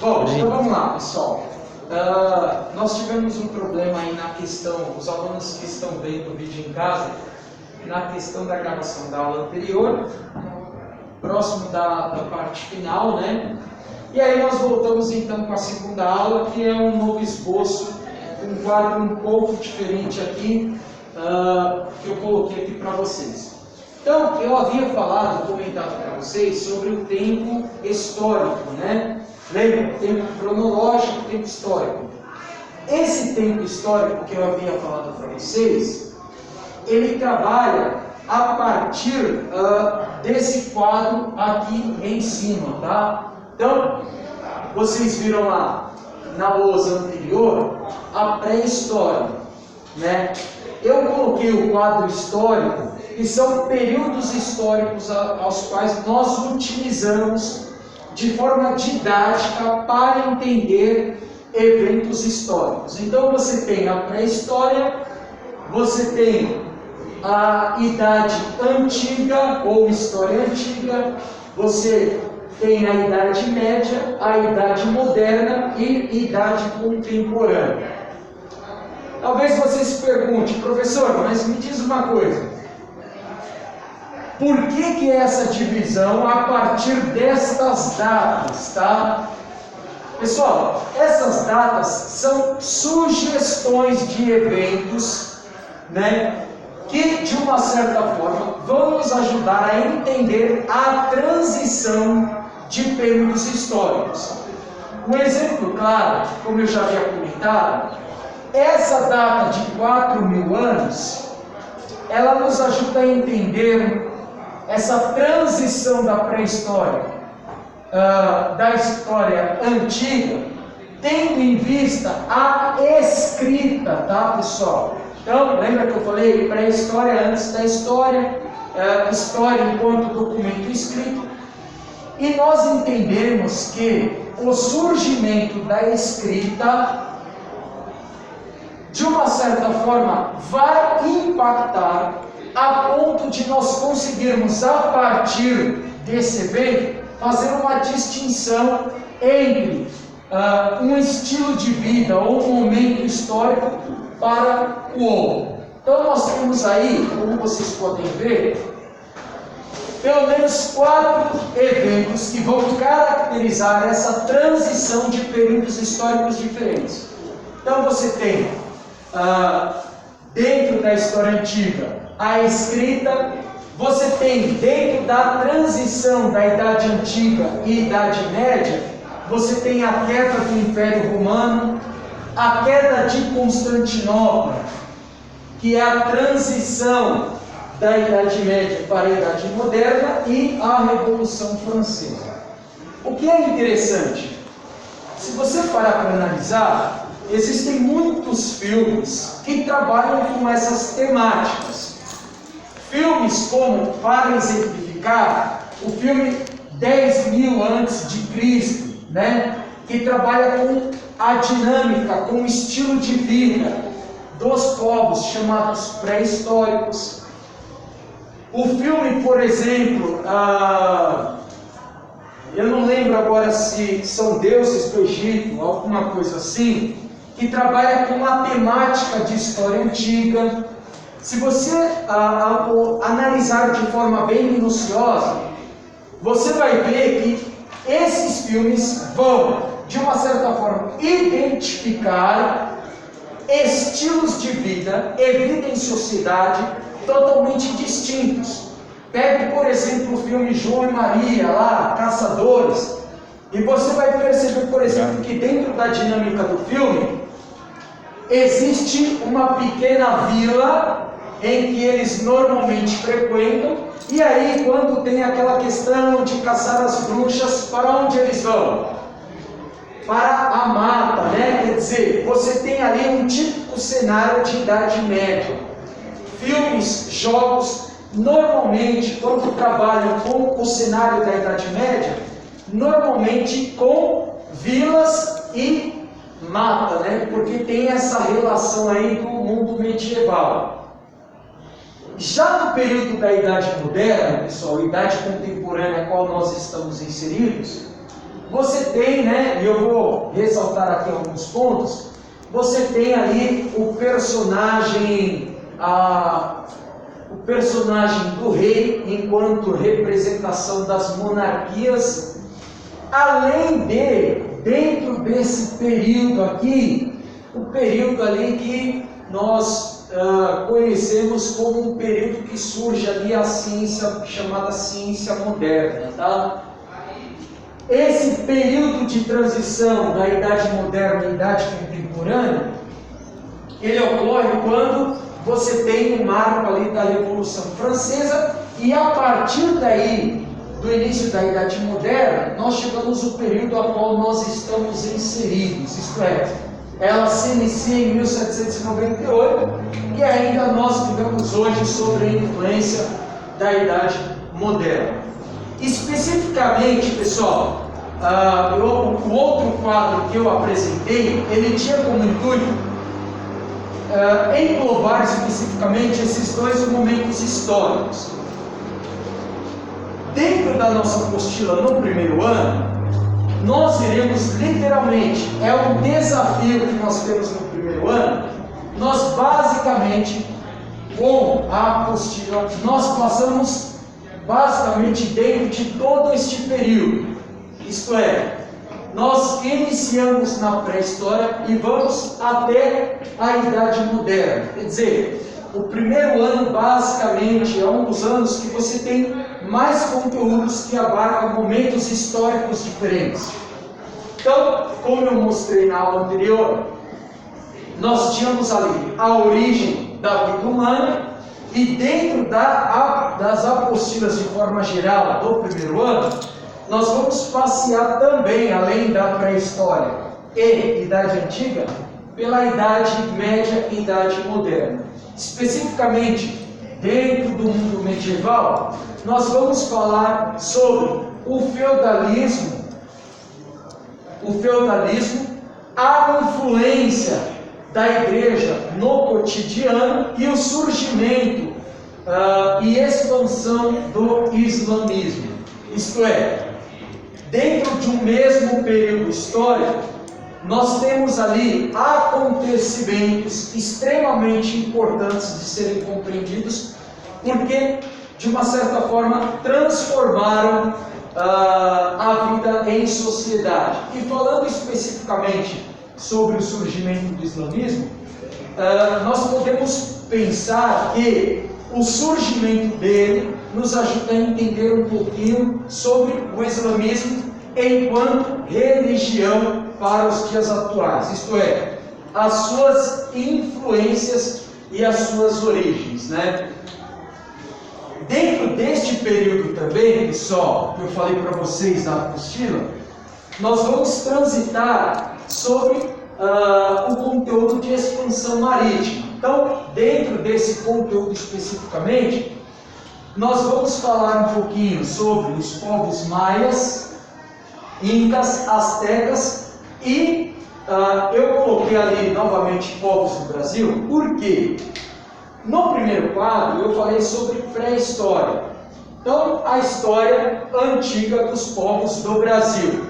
Bom, então vamos lá, pessoal. Nós tivemos um problema aí na questão, os alunos que estão vendo o vídeo em casa, na questão da gravação da aula anterior, próximo da parte final, né? E aí nós voltamos então com a segunda aula, que é um novo esboço, um quadro um pouco diferente aqui, que eu coloquei aqui para vocês. Então, eu havia comentado para vocês sobre o tempo histórico, né? Lembra? Tempo cronológico, tempo histórico. Esse tempo histórico que eu havia falado para vocês, ele trabalha a partir desse quadro aqui em cima, tá? Então, vocês viram lá na lousa anterior a pré-história, né? Eu coloquei o quadro histórico, que são períodos históricos aos quais nós utilizamos de forma didática para entender eventos históricos. Então você tem a pré-história, você tem a idade antiga ou história antiga, você tem a idade média, a idade moderna e idade contemporânea. Talvez você se pergunte, professor, mas me diz uma coisa. Por que essa divisão a partir destas datas, tá? Pessoal, essas datas são sugestões de eventos, né, que de uma certa forma vão nos ajudar a entender a transição de períodos históricos. Um exemplo claro, como eu já havia comentado, essa data de 4.000 anos, ela nos ajuda a entender essa transição da pré-história, da história antiga, tendo em vista a escrita, tá, pessoal? Então, lembra que eu falei pré-história antes da história, história enquanto documento escrito, e nós entendemos que o surgimento da escrita, de uma certa forma, vai impactar a ponto de nós conseguirmos, a partir desse evento, fazer uma distinção entre um estilo de vida ou um momento histórico para o outro. Então nós temos aí, como vocês podem ver, pelo menos 4 eventos que vão caracterizar essa transição de períodos históricos diferentes. Então você tem, dentro da história antiga, a escrita, você tem dentro da transição da Idade Antiga e Idade Média, você tem a queda do Império Romano, a queda de Constantinopla, que é a transição da Idade Média para a Idade Moderna, e a Revolução Francesa. O que é interessante, se você parar para analisar, existem muitos filmes que trabalham com essas temáticas. Filmes como, para exemplificar, o filme 10.000 a.C., né? Que trabalha com a dinâmica, com o estilo de vida dos povos chamados pré-históricos. O filme, por exemplo, eu não lembro agora se são deuses do Egito, alguma coisa assim, que trabalha com a temática de história antiga. Se você analisar de forma bem minuciosa, você vai ver que esses filmes vão, de uma certa forma, identificar estilos de vida e vida em sociedade totalmente distintos. Pegue, por exemplo, o filme João e Maria, lá, Caçadores, e você vai perceber, por exemplo, que dentro da dinâmica do filme, existe uma pequena vila em que eles normalmente frequentam, e aí quando tem aquela questão de caçar as bruxas, para onde eles vão? Para a mata, né? Quer dizer, você tem ali um típico cenário de Idade Média. Filmes, jogos, normalmente quando trabalham com o cenário da Idade Média, normalmente com vilas e mata, né? Porque tem essa relação aí do mundo medieval. Já no período da Idade Moderna, pessoal, Idade Contemporânea, a qual nós estamos inseridos, você tem, né, e eu vou ressaltar aqui alguns pontos, você tem ali o personagem do rei enquanto representação das monarquias, além de, dentro desse período aqui, o período ali que nós conhecemos como um período que surge ali a ciência, chamada ciência moderna, tá? Esse período de transição da Idade Moderna à Idade Contemporânea, ele ocorre quando você tem um marco ali da Revolução Francesa, e a partir daí, do início da Idade Moderna, nós chegamos ao período ao qual nós estamos inseridos, isto é, ela se inicia em 1798, e ainda nós vivemos hoje sob a influência da Idade Moderna. Especificamente, pessoal, o outro quadro que eu apresentei, ele tinha como intuito englobar especificamente esses dois momentos históricos. Dentro da nossa apostila no primeiro ano, nós iremos literalmente, é um desafio que nós temos no primeiro ano, nós basicamente, com a apostila, nós passamos basicamente dentro de todo este período, isto é, nós iniciamos na pré-história e vamos até a Idade Moderna. Quer dizer, o primeiro ano basicamente é um dos anos que você tem mais conteúdos que abarcam momentos históricos diferentes. Então, como eu mostrei na aula anterior, nós tínhamos ali a origem da vida humana, e dentro das apostilas de forma geral do primeiro ano, nós vamos passear também, além da pré-história e Idade Antiga, pela Idade Média e Idade Moderna. Especificamente, dentro do mundo medieval, nós vamos falar sobre o feudalismo, a influência da igreja no cotidiano e o surgimento e expansão do islamismo. Isto é, dentro de um mesmo período histórico, nós temos ali acontecimentos extremamente importantes de serem compreendidos, porque, de uma certa forma, transformaram a vida em sociedade. E falando especificamente sobre o surgimento do islamismo, nós podemos pensar que o surgimento dele nos ajuda a entender um pouquinho sobre o islamismo enquanto religião para os dias atuais, isto é, as suas influências e as suas origens, né? Dentro deste período também, pessoal, que eu falei para vocês na apostila, nós vamos transitar sobre o conteúdo de expansão marítima. Então, dentro desse conteúdo especificamente, nós vamos falar um pouquinho sobre os povos maias, incas, astecas e eu coloquei ali novamente povos do Brasil, porque no primeiro quadro eu falei sobre pré-história. Então, a história antiga dos povos do Brasil.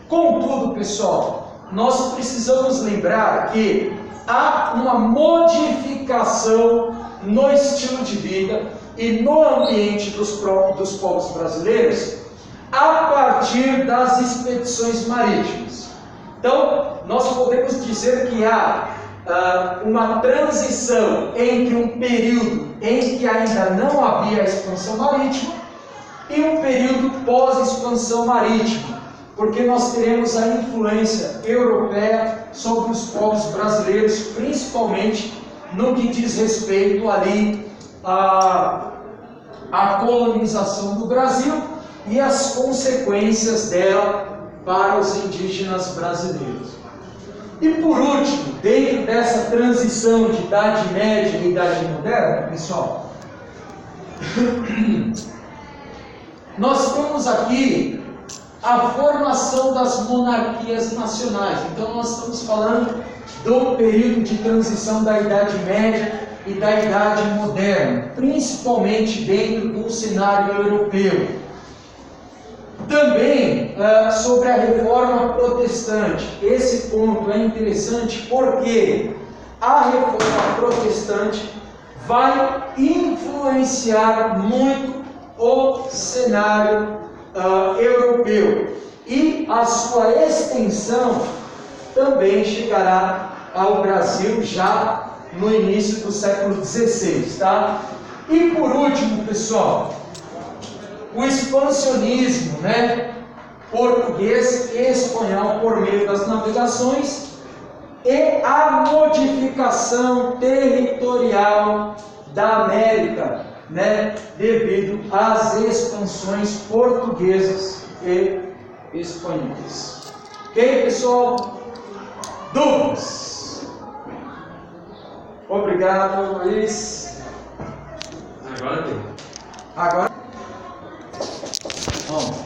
Contudo, pessoal, nós precisamos lembrar que há uma modificação no estilo de vida e no ambiente dos povos brasileiros a partir das expedições marítimas. Então, nós podemos dizer que há uma transição entre um período em que ainda não havia expansão marítima e um período pós-expansão marítima, porque nós teremos a influência europeia sobre os povos brasileiros, principalmente no que diz respeito ali à colonização do Brasil e as consequências dela para os indígenas brasileiros. E por último, dentro dessa transição de Idade Média e Idade Moderna, pessoal, nós temos aqui a formação das monarquias nacionais. Então nós estamos falando do período de transição da Idade Média e da Idade Moderna, principalmente dentro do cenário europeu. Também sobre a reforma protestante. Esse ponto é interessante porque a reforma protestante vai influenciar muito o cenário europeu e a sua extensão também chegará ao Brasil já no início do século XVI, tá? E por último, pessoal, o expansionismo, português e espanhol por meio das navegações e a modificação territorial da América, devido às expansões portuguesas e espanholas. Ok, pessoal? Dúvidas? Obrigado, Luiz. Agora tem. Agora. Bom.